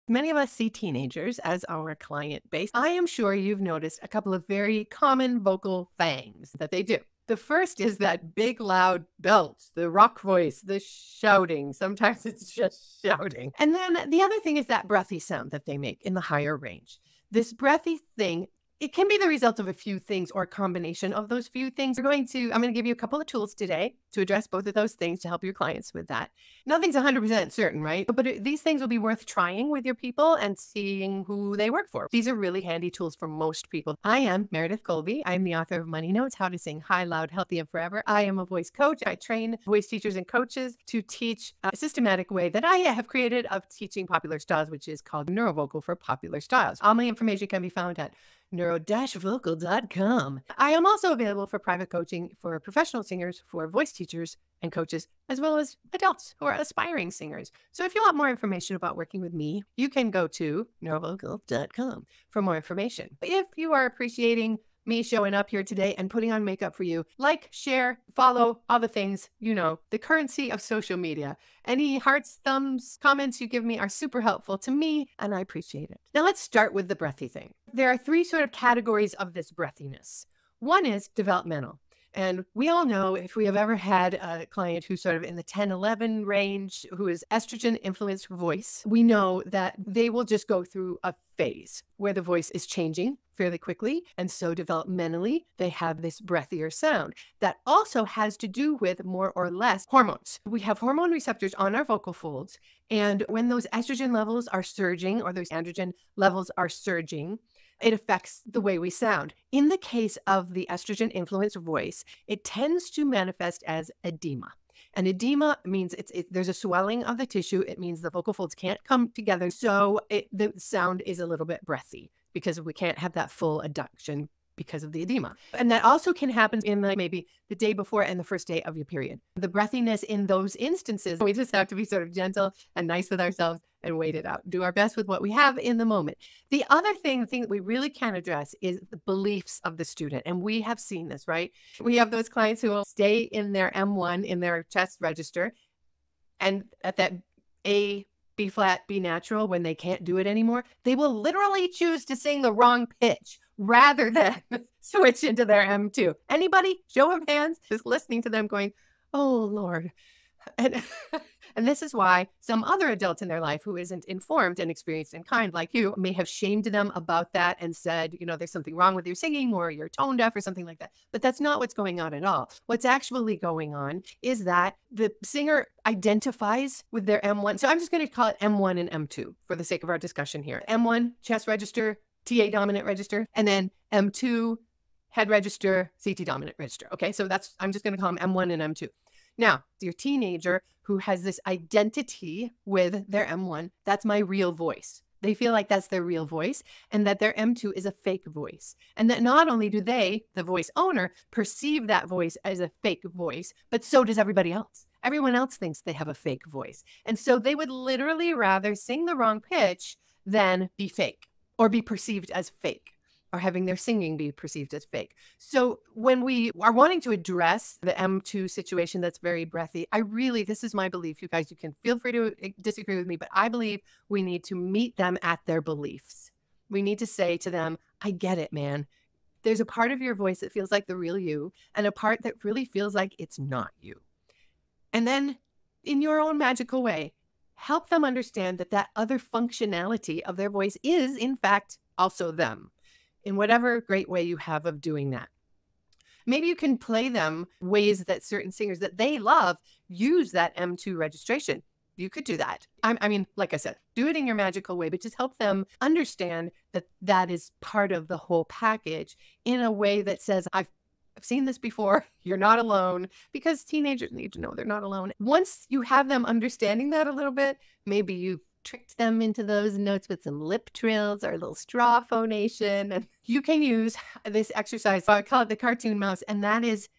Many of us see teenagers as our client base. I am sure you've noticed a couple of very common vocal fangs that they do. The first is that big, loud belt, the rock voice, the shouting. Sometimes it's just shouting. And then the other thing is that breathy sound that they make in the higher range. This breathy thing, it can be the result of a few things or a combination of those few things. I'm going to give you a couple of tools today to address both of those things to help your clients with that. Nothing's 100% certain, right? But these things will be worth trying with your people and seeing who they work for. These are really handy tools for most people. I am Meredith Colby. I'm the author of Money Notes, How to Sing High, Loud, Healthy, and Forever. I am a voice coach. I train voice teachers and coaches to teach a systematic way that I have created of teaching popular styles, which is called Neuro-Vocal for Popular Styles. All my information can be found at neuro-vocal.com. I am also available for private coaching for professional singers, for voice teachers and coaches, as well as adults who are aspiring singers. So if you want more information about working with me, you can go to neurovocal.com for more information. If you are appreciating me showing up here today and putting on makeup for you, like, share, follow, all the things, the currency of social media. Any hearts, thumbs, comments you give me are super helpful to me, and I appreciate it. Now let's start with the breathy thing. There are three sort of categories of this breathiness. One is developmental. And we all know, if we have ever had a client who's sort of in the 10-11 range, who is estrogen influenced voice, we know that they will just go through a phase where the voice is changing fairly quickly. And so developmentally, they have this breathier sound that also has to do with more or less hormones. We have hormone receptors on our vocal folds. And when those estrogen levels are surging, or those androgen levels are surging, it affects the way we sound. In the case of the estrogen-influenced voice, it tends to manifest as edema. And edema means there's a swelling of the tissue. It means the vocal folds can't come together. So the sound is a little bit breathy because we can't have that full adduction because of the edema. And that also can happen in maybe the day before and the first day of your period. The breathiness in those instances, we just have to be sort of gentle and nice with ourselves and wait it out. Do our best with what we have in the moment. The other thing that we really can address is the beliefs of the student. And we have seen this, right? We have those clients who will stay in their M1, in their chest register, and at that A, B flat, B natural, when they can't do it anymore, they will literally choose to sing the wrong pitch rather than switch into their M2. Anybody? Show of hands, just listening to them going, oh, Lord. And this is why some other adults in their life who isn't informed and experienced and kind like you may have shamed them about that and said, there's something wrong with your singing, or you're tone deaf or something like that. But that's not what's going on at all. What's actually going on is that the singer identifies with their M1. So I'm just going to call it M1 and M2 for the sake of our discussion here. M1, chest register, TA dominant register, and then M2, head register, CT dominant register. Okay, so I'm just going to call them M1 and M2. Now, your teenager who has this identity with their M1, that's my real voice. They feel like that's their real voice, and that their M2 is a fake voice. And that not only do they, the voice owner, perceive that voice as a fake voice, but so does everybody else. Everyone else thinks they have a fake voice. And so they would literally rather sing the wrong pitch than be fake or be perceived as fake, or having their singing be perceived as fake. So when we are wanting to address the M2 situation that's very breathy, this is my belief, you guys, you can feel free to disagree with me, but I believe we need to meet them at their beliefs. We need to say to them, I get it, man. There's a part of your voice that feels like the real you, and a part that really feels like it's not you. And then in your own magical way, help them understand that that other functionality of their voice is, in fact, also them, in whatever great way you have of doing that. Maybe you can play them ways that certain singers that they love use that M2 registration. You could do that. I mean, like I said, do it in your magical way, but just help them understand that that is part of the whole package in a way that says, I've seen this before. You're not alone, because teenagers need to know they're not alone. Once you have them understanding that a little bit, maybe you tricked them into those notes with some lip trills or a little straw phonation. And you can use this exercise, I call it the cartoon mouse, and that is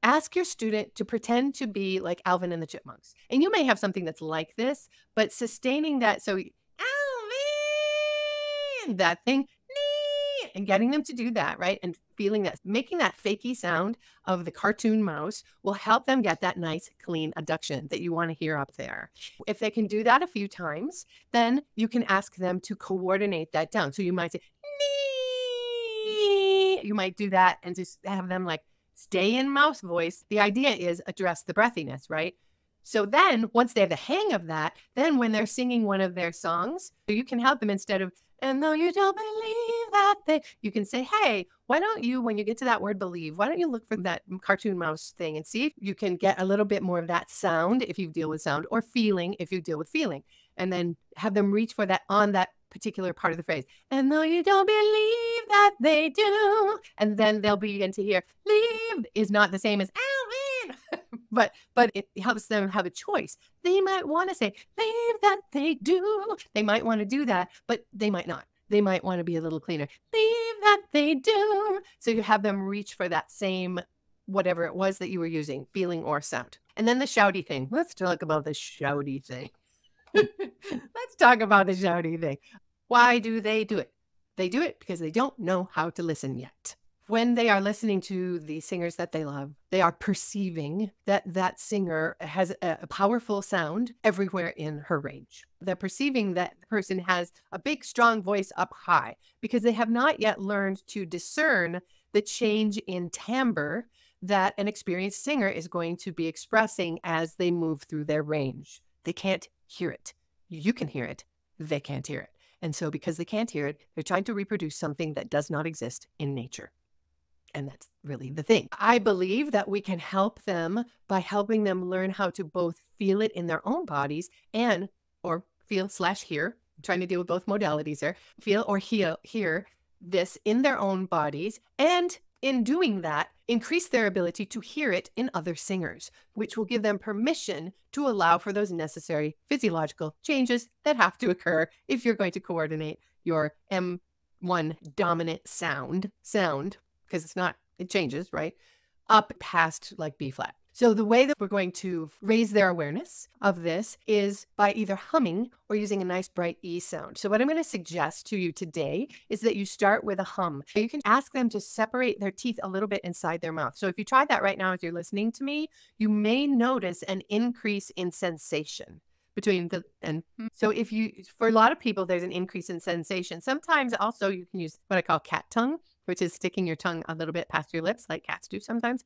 ask your student to pretend to be like Alvin and the Chipmunks. And you may have something that's like this, but sustaining that, so Alvin, that thing, and getting them to do that, right? And feeling that, making that fakey sound of the cartoon mouse will help them get that nice, clean adduction that you want to hear up there. If they can do that a few times, then you can ask them to coordinate that down. So you might say, nee. You might do that and just have them like stay in mouse voice. The idea is address the breathiness, right? So then once they have the hang of that, then when they're singing one of their songs, you can help them instead of, and though you don't believe that you can say, hey, why don't you, when you get to that word believe, why don't you look for that cartoon mouse thing and see if you can get a little bit more of that sound if you deal with sound, or feeling if you deal with feeling, and then have them reach for that on that particular part of the phrase. And though you don't believe that they do, and then they'll begin to hear, leave is not the same as, oh, man. But it helps them have a choice. They might want to say, leave that they do. They might want to do that, but they might not. They might want to be a little cleaner. Leave that they do. So you have them reach for that same, whatever it was that you were using, feeling or sound. And then the shouty thing. Let's talk about the shouty thing. Let's talk about the shouty thing. Why do they do it? They do it because they don't know how to listen yet. When they are listening to the singers that they love, they are perceiving that that singer has a powerful sound everywhere in her range. They're perceiving that the person has a big, strong voice up high because they have not yet learned to discern the change in timbre that an experienced singer is going to be expressing as they move through their range. They can't hear it. You can hear it. They can't hear it. And so because they can't hear it, they're trying to reproduce something that does not exist in nature. And that's really the thing. I believe that we can help them by helping them learn how to both feel it in their own bodies and, or feel/hear. I'm trying to deal with both modalities there. Feel or hear this in their own bodies. And in doing that, increase their ability to hear it in other singers, which will give them permission to allow for those necessary physiological changes that have to occur if you're going to coordinate your M1 dominant sound, because it changes, right? Up past like B flat. So the way that we're going to raise their awareness of this is by either humming or using a nice bright E sound. So what I'm going to suggest to you today is that you start with a hum. You can ask them to separate their teeth a little bit inside their mouth. So if you try that right now as you're listening to me, you may notice an increase in sensation between the and. So if you, for a lot of people, there's an increase in sensation. Sometimes also you can use what I call cat tongue, which is sticking your tongue a little bit past your lips like cats do sometimes,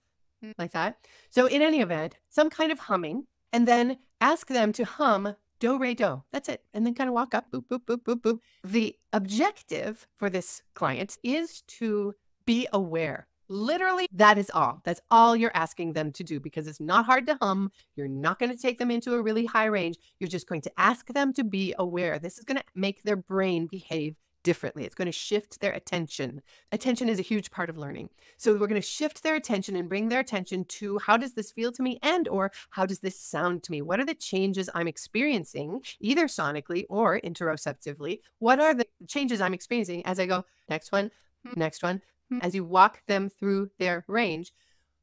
like that. So in any event, some kind of humming, and then ask them to hum do, re, do. That's it. And then kind of walk up, boop, boop, boop, boop, boop. The objective for this client is to be aware. Literally, that is all. That's all you're asking them to do, because it's not hard to hum. You're not going to take them into a really high range. You're just going to ask them to be aware. This is going to make their brain behave differently. It's going to shift their attention. Attention is a huge part of learning. So we're going to shift their attention and bring their attention to how does this feel to me, and or how does this sound to me? What are the changes I'm experiencing, either sonically or interoceptively? What are the changes I'm experiencing as I go, next one, next one? As you walk them through their range,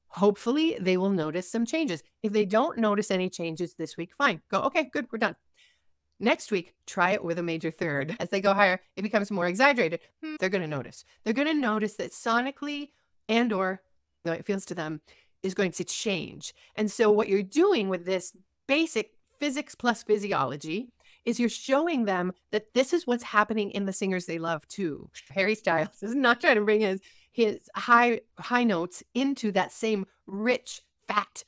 hopefully they will notice some changes. If they don't notice any changes this week, fine. Go, okay, good, we're done. Next week, try it with a major third. As they go higher, it becomes more exaggerated. They're going to notice. They're going to notice that sonically and or it feels to them is going to change. And so what you're doing with this basic physics plus physiology is you're showing them that this is what's happening in the singers they love too. Harry Styles is not trying to bring his high notes into that same rich, fat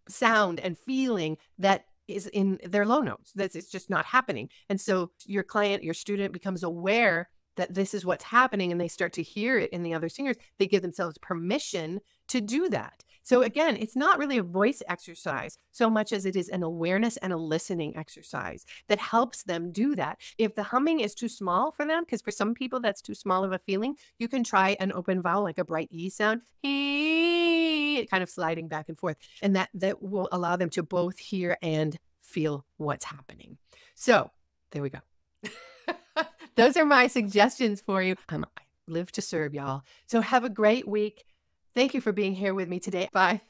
sound and feeling that is in their low notes. It's just not happening. And so your client, your student becomes aware that this is what's happening, and they start to hear it in the other singers. They give themselves permission to do that. So again, it's not really a voice exercise so much as it is an awareness and a listening exercise that helps them do that. If the humming is too small for them, because for some people that's too small of a feeling, you can try an open vowel like a bright E sound, kind of sliding back and forth. And that will allow them to both hear and feel what's happening. So there we go. Those are my suggestions for you. I live to serve, y'all. So have a great week. Thank you for being here with me today. Bye.